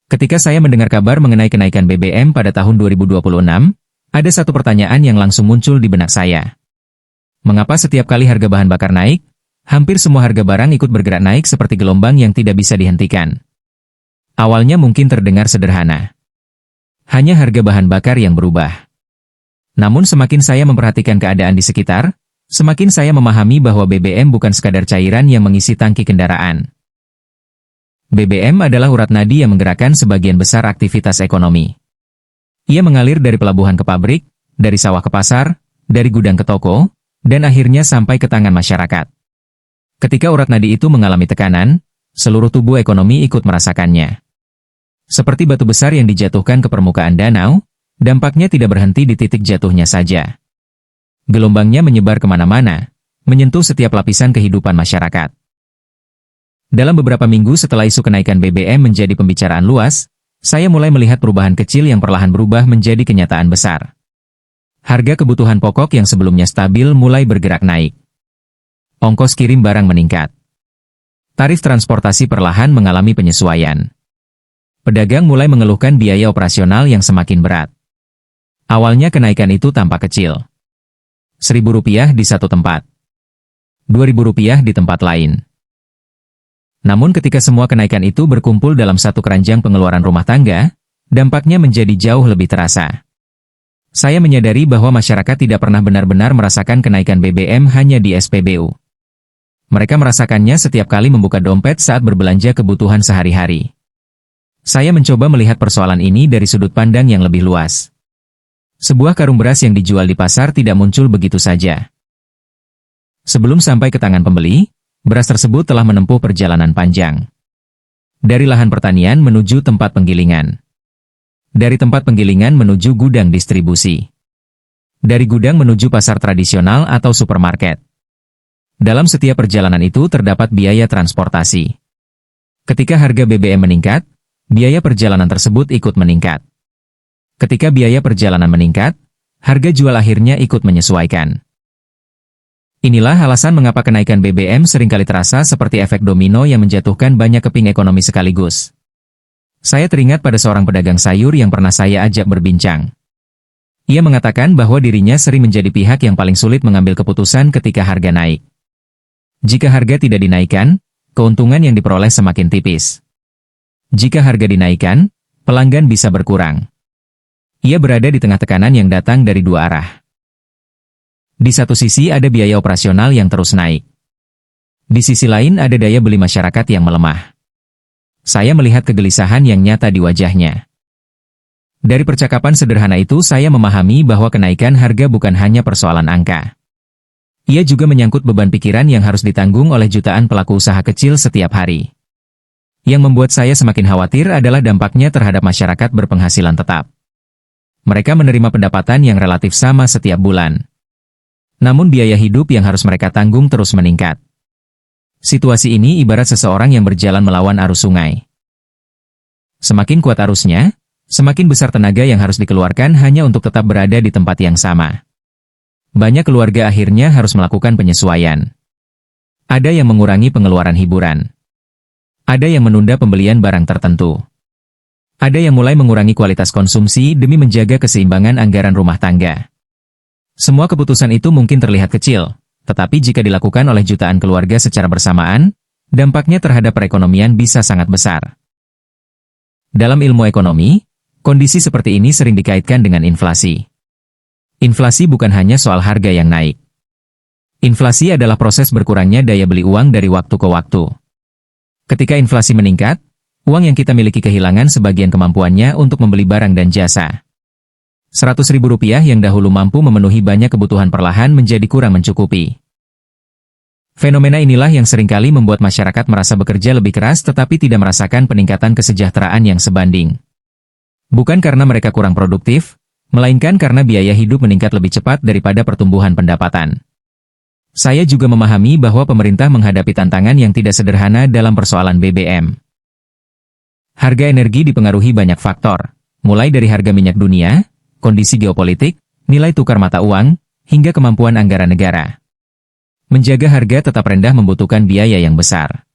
Ketika saya mendengar kabar mengenai kenaikan BBM pada tahun 2026, ada satu pertanyaan yang langsung muncul di benak saya. Mengapa setiap kali harga bahan bakar naik, hampir semua harga barang ikut bergerak naik seperti gelombang yang tidak bisa dihentikan? Awalnya mungkin terdengar sederhana. Hanya harga bahan bakar yang berubah. Namun semakin saya memperhatikan keadaan di sekitar, semakin saya memahami bahwa BBM bukan sekadar cairan yang mengisi tangki kendaraan. BBM adalah urat nadi yang menggerakkan sebagian besar aktivitas ekonomi. Ia mengalir dari pelabuhan ke pabrik, dari sawah ke pasar, dari gudang ke toko, dan akhirnya sampai ke tangan masyarakat. Ketika urat nadi itu mengalami tekanan, seluruh tubuh ekonomi ikut merasakannya. Seperti batu besar yang dijatuhkan ke permukaan danau, dampaknya tidak berhenti di titik jatuhnya saja. Gelombangnya menyebar kemana-mana, menyentuh setiap lapisan kehidupan masyarakat. Dalam beberapa minggu setelah isu kenaikan BBM menjadi pembicaraan luas, saya mulai melihat perubahan kecil yang perlahan berubah menjadi kenyataan besar. Harga kebutuhan pokok yang sebelumnya stabil mulai bergerak naik. Ongkos kirim barang meningkat. Tarif transportasi perlahan mengalami penyesuaian. Pedagang mulai mengeluhkan biaya operasional yang semakin berat. Awalnya kenaikan itu tampak kecil. Rp1.000 di satu tempat. Rp2.000 di tempat lain. Namun ketika semua kenaikan itu berkumpul dalam satu keranjang pengeluaran rumah tangga, dampaknya menjadi jauh lebih terasa. Saya menyadari bahwa masyarakat tidak pernah benar-benar merasakan kenaikan BBM hanya di SPBU. Mereka merasakannya setiap kali membuka dompet saat berbelanja kebutuhan sehari-hari. Saya mencoba melihat persoalan ini dari sudut pandang yang lebih luas. Sebuah karung beras yang dijual di pasar tidak muncul begitu saja. Sebelum sampai ke tangan pembeli, beras tersebut telah menempuh perjalanan panjang. Dari lahan pertanian menuju tempat penggilingan. Dari tempat penggilingan menuju gudang distribusi. Dari gudang menuju pasar tradisional atau supermarket. Dalam setiap perjalanan itu terdapat biaya transportasi. Ketika harga BBM meningkat, biaya perjalanan tersebut ikut meningkat. Ketika biaya perjalanan meningkat, harga jual akhirnya ikut menyesuaikan. Inilah alasan mengapa kenaikan BBM seringkali terasa seperti efek domino yang menjatuhkan banyak keping ekonomi sekaligus. Saya teringat pada seorang pedagang sayur yang pernah saya ajak berbincang. Ia mengatakan bahwa dirinya sering menjadi pihak yang paling sulit mengambil keputusan ketika harga naik. Jika harga tidak dinaikkan, keuntungan yang diperoleh semakin tipis. Jika harga dinaikkan, pelanggan bisa berkurang. Ia berada di tengah tekanan yang datang dari dua arah. Di satu sisi ada biaya operasional yang terus naik. Di sisi lain ada daya beli masyarakat yang melemah. Saya melihat kegelisahan yang nyata di wajahnya. Dari percakapan sederhana itu saya memahami bahwa kenaikan harga bukan hanya persoalan angka. Ia juga menyangkut beban pikiran yang harus ditanggung oleh jutaan pelaku usaha kecil setiap hari. Yang membuat saya semakin khawatir adalah dampaknya terhadap masyarakat berpenghasilan tetap. Mereka menerima pendapatan yang relatif sama setiap bulan. Namun biaya hidup yang harus mereka tanggung terus meningkat. Situasi ini ibarat seseorang yang berjalan melawan arus sungai. Semakin kuat arusnya, semakin besar tenaga yang harus dikeluarkan hanya untuk tetap berada di tempat yang sama. Banyak keluarga akhirnya harus melakukan penyesuaian. Ada yang mengurangi pengeluaran hiburan. Ada yang menunda pembelian barang tertentu. Ada yang mulai mengurangi kualitas konsumsi demi menjaga keseimbangan anggaran rumah tangga. Semua keputusan itu mungkin terlihat kecil, tetapi jika dilakukan oleh jutaan keluarga secara bersamaan, dampaknya terhadap perekonomian bisa sangat besar. Dalam ilmu ekonomi, kondisi seperti ini sering dikaitkan dengan inflasi. Inflasi bukan hanya soal harga yang naik. Inflasi adalah proses berkurangnya daya beli uang dari waktu ke waktu. Ketika inflasi meningkat, uang yang kita miliki kehilangan sebagian kemampuannya untuk membeli barang dan jasa. Rp100.000 yang dahulu mampu memenuhi banyak kebutuhan perlahan menjadi kurang mencukupi. Fenomena inilah yang seringkali membuat masyarakat merasa bekerja lebih keras tetapi tidak merasakan peningkatan kesejahteraan yang sebanding. Bukan karena mereka kurang produktif, melainkan karena biaya hidup meningkat lebih cepat daripada pertumbuhan pendapatan. Saya juga memahami bahwa pemerintah menghadapi tantangan yang tidak sederhana dalam persoalan BBM. Harga energi dipengaruhi banyak faktor, mulai dari harga minyak dunia, kondisi geopolitik, nilai tukar mata uang, hingga kemampuan anggaran negara. Menjaga harga tetap rendah membutuhkan biaya yang besar.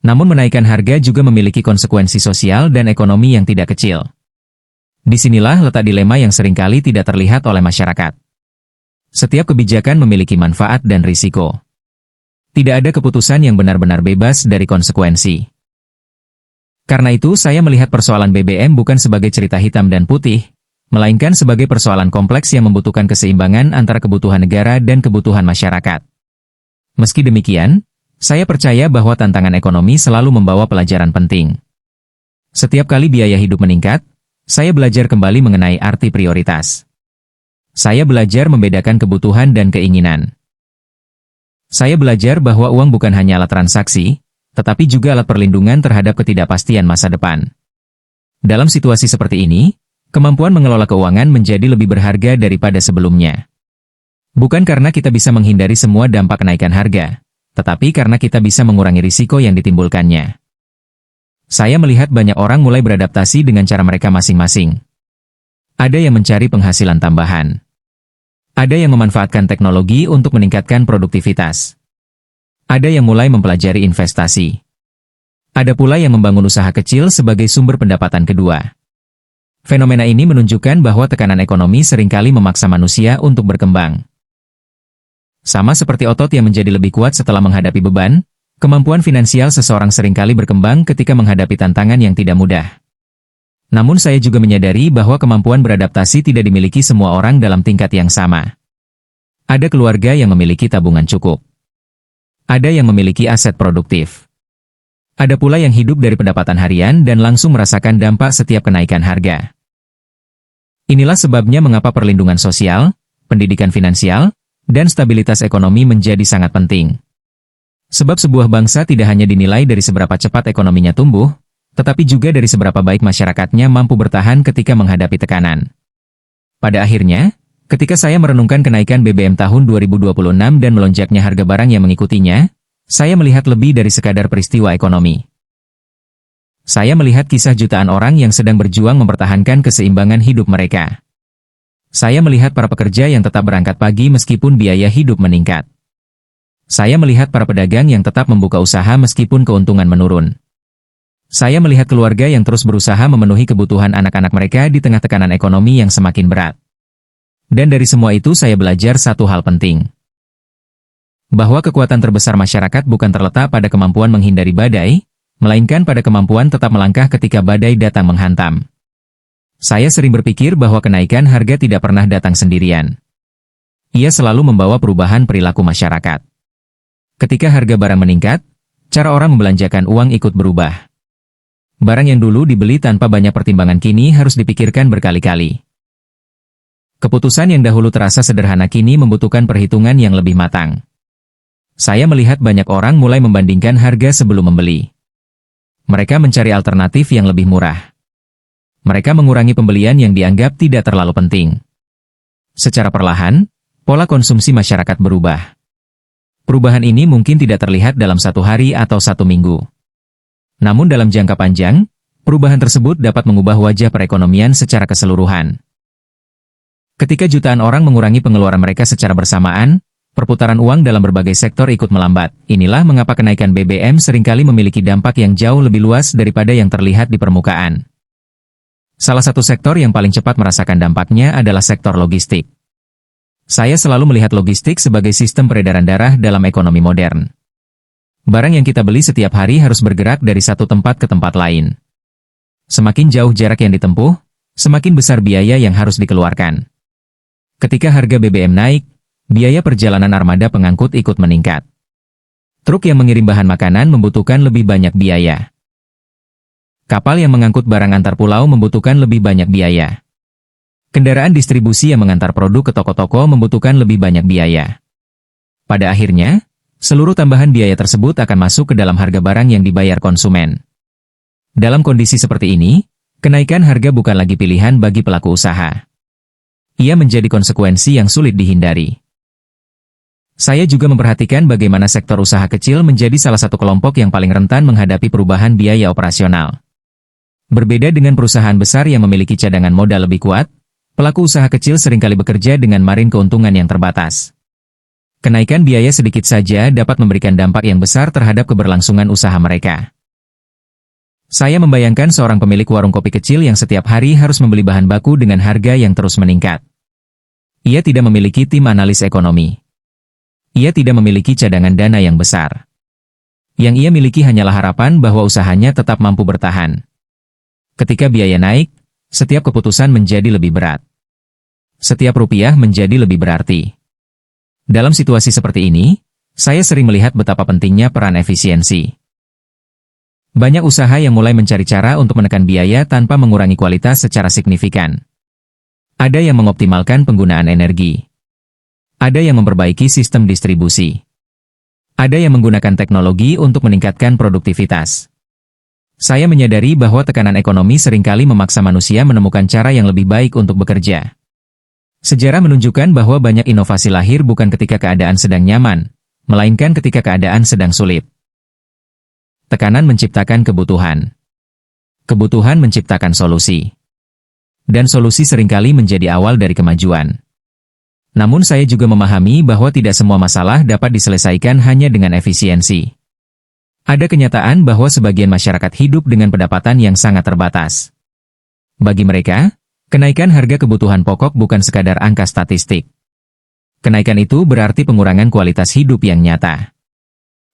Namun menaikkan harga juga memiliki konsekuensi sosial dan ekonomi yang tidak kecil. Disinilah letak dilema yang seringkali tidak terlihat oleh masyarakat. Setiap kebijakan memiliki manfaat dan risiko. Tidak ada keputusan yang benar-benar bebas dari konsekuensi. Karena itu saya melihat persoalan BBM bukan sebagai cerita hitam dan putih, melainkan sebagai persoalan kompleks yang membutuhkan keseimbangan antara kebutuhan negara dan kebutuhan masyarakat. Meski demikian, saya percaya bahwa tantangan ekonomi selalu membawa pelajaran penting. Setiap kali biaya hidup meningkat, saya belajar kembali mengenai arti prioritas. Saya belajar membedakan kebutuhan dan keinginan. Saya belajar bahwa uang bukan hanya alat transaksi, tetapi juga alat perlindungan terhadap ketidakpastian masa depan. Dalam situasi seperti ini, kemampuan mengelola keuangan menjadi lebih berharga daripada sebelumnya. Bukan karena kita bisa menghindari semua dampak kenaikan harga, tetapi karena kita bisa mengurangi risiko yang ditimbulkannya. Saya melihat banyak orang mulai beradaptasi dengan cara mereka masing-masing. Ada yang mencari penghasilan tambahan. Ada yang memanfaatkan teknologi untuk meningkatkan produktivitas. Ada yang mulai mempelajari investasi. Ada pula yang membangun usaha kecil sebagai sumber pendapatan kedua. Fenomena ini menunjukkan bahwa tekanan ekonomi seringkali memaksa manusia untuk berkembang. Sama seperti otot yang menjadi lebih kuat setelah menghadapi beban, kemampuan finansial seseorang seringkali berkembang ketika menghadapi tantangan yang tidak mudah. Namun saya juga menyadari bahwa kemampuan beradaptasi tidak dimiliki semua orang dalam tingkat yang sama. Ada keluarga yang memiliki tabungan cukup. Ada yang memiliki aset produktif. Ada pula yang hidup dari pendapatan harian dan langsung merasakan dampak setiap kenaikan harga. Inilah sebabnya mengapa perlindungan sosial, pendidikan finansial, dan stabilitas ekonomi menjadi sangat penting. Sebab sebuah bangsa tidak hanya dinilai dari seberapa cepat ekonominya tumbuh, tetapi juga dari seberapa baik masyarakatnya mampu bertahan ketika menghadapi tekanan. Pada akhirnya, ketika saya merenungkan kenaikan BBM tahun 2026 dan melonjaknya harga barang yang mengikutinya, saya melihat lebih dari sekadar peristiwa ekonomi. Saya melihat kisah jutaan orang yang sedang berjuang mempertahankan keseimbangan hidup mereka. Saya melihat para pekerja yang tetap berangkat pagi meskipun biaya hidup meningkat. Saya melihat para pedagang yang tetap membuka usaha meskipun keuntungan menurun. Saya melihat keluarga yang terus berusaha memenuhi kebutuhan anak-anak mereka di tengah tekanan ekonomi yang semakin berat. Dan dari semua itu saya belajar satu hal penting. Bahwa kekuatan terbesar masyarakat bukan terletak pada kemampuan menghindari badai, melainkan pada kemampuan tetap melangkah ketika badai datang menghantam. Saya sering berpikir bahwa kenaikan harga tidak pernah datang sendirian. Ia selalu membawa perubahan perilaku masyarakat. Ketika harga barang meningkat, cara orang membelanjakan uang ikut berubah. Barang yang dulu dibeli tanpa banyak pertimbangan kini harus dipikirkan berkali-kali. Keputusan yang dahulu terasa sederhana kini membutuhkan perhitungan yang lebih matang. Saya melihat banyak orang mulai membandingkan harga sebelum membeli. Mereka mencari alternatif yang lebih murah. Mereka mengurangi pembelian yang dianggap tidak terlalu penting. Secara perlahan, pola konsumsi masyarakat berubah. Perubahan ini mungkin tidak terlihat dalam satu hari atau satu minggu. Namun dalam jangka panjang, perubahan tersebut dapat mengubah wajah perekonomian secara keseluruhan. Ketika jutaan orang mengurangi pengeluaran mereka secara bersamaan, perputaran uang dalam berbagai sektor ikut melambat. Inilah mengapa kenaikan BBM seringkali memiliki dampak yang jauh lebih luas daripada yang terlihat di permukaan. Salah satu sektor yang paling cepat merasakan dampaknya adalah sektor logistik. Saya selalu melihat logistik sebagai sistem peredaran darah dalam ekonomi modern. Barang yang kita beli setiap hari harus bergerak dari satu tempat ke tempat lain. Semakin jauh jarak yang ditempuh, semakin besar biaya yang harus dikeluarkan. Ketika harga BBM naik, biaya perjalanan armada pengangkut ikut meningkat. Truk yang mengirim bahan makanan membutuhkan lebih banyak biaya. Kapal yang mengangkut barang antar pulau membutuhkan lebih banyak biaya. Kendaraan distribusi yang mengantar produk ke toko-toko membutuhkan lebih banyak biaya. Pada akhirnya, seluruh tambahan biaya tersebut akan masuk ke dalam harga barang yang dibayar konsumen. Dalam kondisi seperti ini, kenaikan harga bukan lagi pilihan bagi pelaku usaha. Ia menjadi konsekuensi yang sulit dihindari. Saya juga memperhatikan bagaimana sektor usaha kecil menjadi salah satu kelompok yang paling rentan menghadapi perubahan biaya operasional. Berbeda dengan perusahaan besar yang memiliki cadangan modal lebih kuat, pelaku usaha kecil seringkali bekerja dengan margin keuntungan yang terbatas. kenaikan biaya sedikit saja dapat memberikan dampak yang besar terhadap keberlangsungan usaha mereka. Saya membayangkan seorang pemilik warung kopi kecil yang setiap hari harus membeli bahan baku dengan harga yang terus meningkat. Ia tidak memiliki tim analis ekonomi. Ia tidak memiliki cadangan dana yang besar. Yang ia miliki hanyalah harapan bahwa usahanya tetap mampu bertahan. Ketika biaya naik, setiap keputusan menjadi lebih berat. Setiap rupiah menjadi lebih berarti. Dalam situasi seperti ini, saya sering melihat betapa pentingnya peran efisiensi. Banyak usaha yang mulai mencari cara untuk menekan biaya tanpa mengurangi kualitas secara signifikan. Ada yang mengoptimalkan penggunaan energi. Ada yang memperbaiki sistem distribusi. Ada yang menggunakan teknologi untuk meningkatkan produktivitas. Saya menyadari bahwa tekanan ekonomi seringkali memaksa manusia menemukan cara yang lebih baik untuk bekerja. Sejarah menunjukkan bahwa banyak inovasi lahir bukan ketika keadaan sedang nyaman, melainkan ketika keadaan sedang sulit. Tekanan menciptakan kebutuhan. Kebutuhan menciptakan solusi. Dan solusi seringkali menjadi awal dari kemajuan. Namun saya juga memahami bahwa tidak semua masalah dapat diselesaikan hanya dengan efisiensi. Ada kenyataan bahwa sebagian masyarakat hidup dengan pendapatan yang sangat terbatas. Bagi mereka, kenaikan harga kebutuhan pokok bukan sekadar angka statistik. Kenaikan itu berarti pengurangan kualitas hidup yang nyata.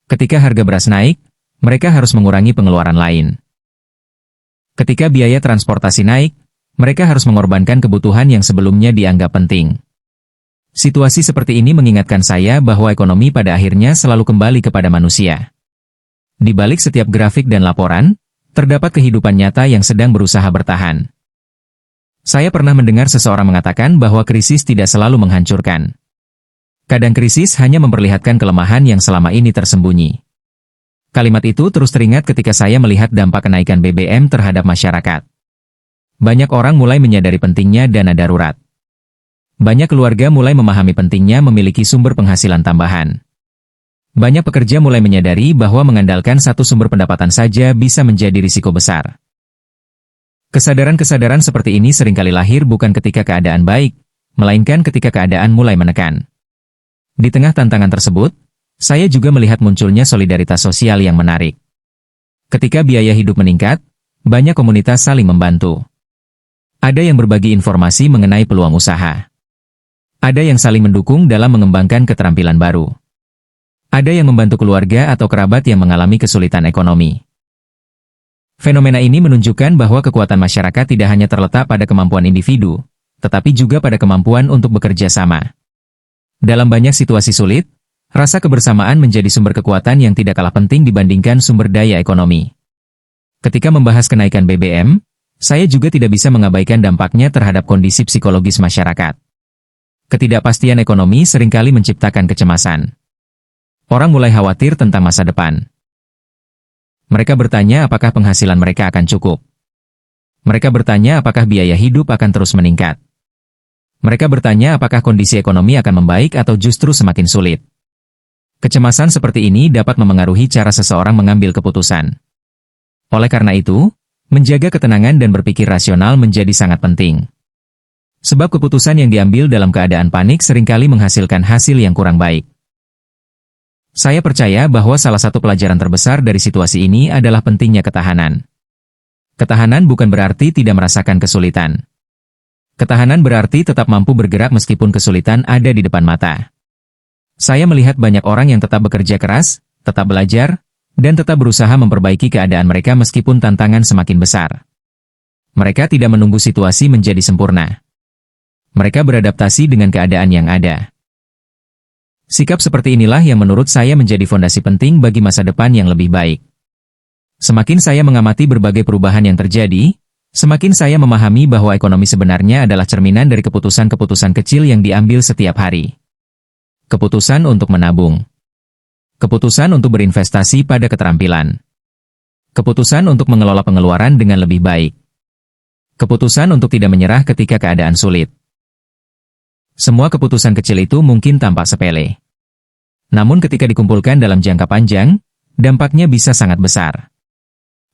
Ketika harga beras naik, mereka harus mengurangi pengeluaran lain. Ketika biaya transportasi naik, mereka harus mengorbankan kebutuhan yang sebelumnya dianggap penting. Situasi seperti ini mengingatkan saya bahwa ekonomi pada akhirnya selalu kembali kepada manusia. Di balik setiap grafik dan laporan, terdapat kehidupan nyata yang sedang berusaha bertahan. Saya pernah mendengar seseorang mengatakan bahwa krisis tidak selalu menghancurkan. Kadang krisis hanya memperlihatkan kelemahan yang selama ini tersembunyi. Kalimat itu terus teringat ketika saya melihat dampak kenaikan BBM terhadap masyarakat. Banyak orang mulai menyadari pentingnya dana darurat. Banyak keluarga mulai memahami pentingnya memiliki sumber penghasilan tambahan. Banyak pekerja mulai menyadari bahwa mengandalkan satu sumber pendapatan saja bisa menjadi risiko besar. Kesadaran-kesadaran seperti ini seringkali lahir bukan ketika keadaan baik, melainkan ketika keadaan mulai menekan. Di tengah tantangan tersebut, saya juga melihat munculnya solidaritas sosial yang menarik. Ketika biaya hidup meningkat, banyak komunitas saling membantu. Ada yang berbagi informasi mengenai peluang usaha. Ada yang saling mendukung dalam mengembangkan keterampilan baru. Ada yang membantu keluarga atau kerabat yang mengalami kesulitan ekonomi. Fenomena ini menunjukkan bahwa kekuatan masyarakat tidak hanya terletak pada kemampuan individu, tetapi juga pada kemampuan untuk bekerja sama. Dalam banyak situasi sulit, rasa kebersamaan menjadi sumber kekuatan yang tidak kalah penting dibandingkan sumber daya ekonomi. Ketika membahas kenaikan BBM, saya juga tidak bisa mengabaikan dampaknya terhadap kondisi psikologis masyarakat. Ketidakpastian ekonomi seringkali menciptakan kecemasan. Orang mulai khawatir tentang masa depan. Mereka bertanya apakah penghasilan mereka akan cukup. Mereka bertanya apakah biaya hidup akan terus meningkat. Mereka bertanya apakah kondisi ekonomi akan membaik atau justru semakin sulit. Kecemasan seperti ini dapat memengaruhi cara seseorang mengambil keputusan. Oleh karena itu, menjaga ketenangan dan berpikir rasional menjadi sangat penting. Sebab keputusan yang diambil dalam keadaan panik seringkali menghasilkan hasil yang kurang baik. Saya percaya bahwa salah satu pelajaran terbesar dari situasi ini adalah pentingnya ketahanan. Ketahanan bukan berarti tidak merasakan kesulitan. Ketahanan berarti tetap mampu bergerak meskipun kesulitan ada di depan mata. Saya melihat banyak orang yang tetap bekerja keras, tetap belajar, dan tetap berusaha memperbaiki keadaan mereka meskipun tantangan semakin besar. Mereka tidak menunggu situasi menjadi sempurna. Mereka beradaptasi dengan keadaan yang ada. Sikap seperti inilah yang menurut saya menjadi fondasi penting bagi masa depan yang lebih baik. Semakin saya mengamati berbagai perubahan yang terjadi, semakin saya memahami bahwa ekonomi sebenarnya adalah cerminan dari keputusan-keputusan kecil yang diambil setiap hari. Keputusan untuk menabung. Keputusan untuk berinvestasi pada keterampilan. Keputusan untuk mengelola pengeluaran dengan lebih baik. Keputusan untuk tidak menyerah ketika keadaan sulit. Semua keputusan kecil itu mungkin tampak sepele. Namun ketika dikumpulkan dalam jangka panjang, dampaknya bisa sangat besar.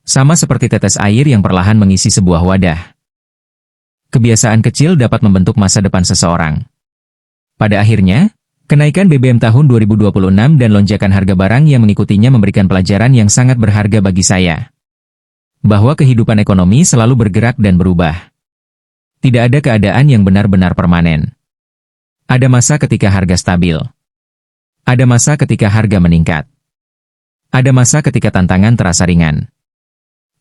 Sama seperti tetes air yang perlahan mengisi sebuah wadah. Kebiasaan kecil dapat membentuk masa depan seseorang. Pada akhirnya, Kenaikan BBM tahun 2026 dan lonjakan harga barang yang mengikutinya memberikan pelajaran yang sangat berharga bagi saya. Bahwa kehidupan ekonomi selalu bergerak dan berubah. Tidak ada keadaan yang benar-benar permanen. Ada masa ketika harga stabil. Ada masa ketika harga meningkat. Ada masa ketika tantangan terasa ringan.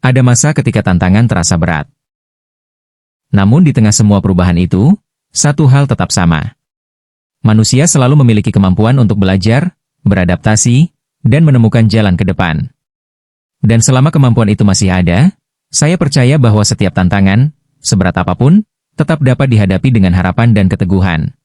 Ada masa ketika tantangan terasa berat. Namun di tengah semua perubahan itu, satu hal tetap sama. Manusia selalu memiliki kemampuan untuk belajar, beradaptasi, dan menemukan jalan ke depan. Dan selama kemampuan itu masih ada, saya percaya bahwa setiap tantangan, seberat apapun, tetap dapat dihadapi dengan harapan dan keteguhan.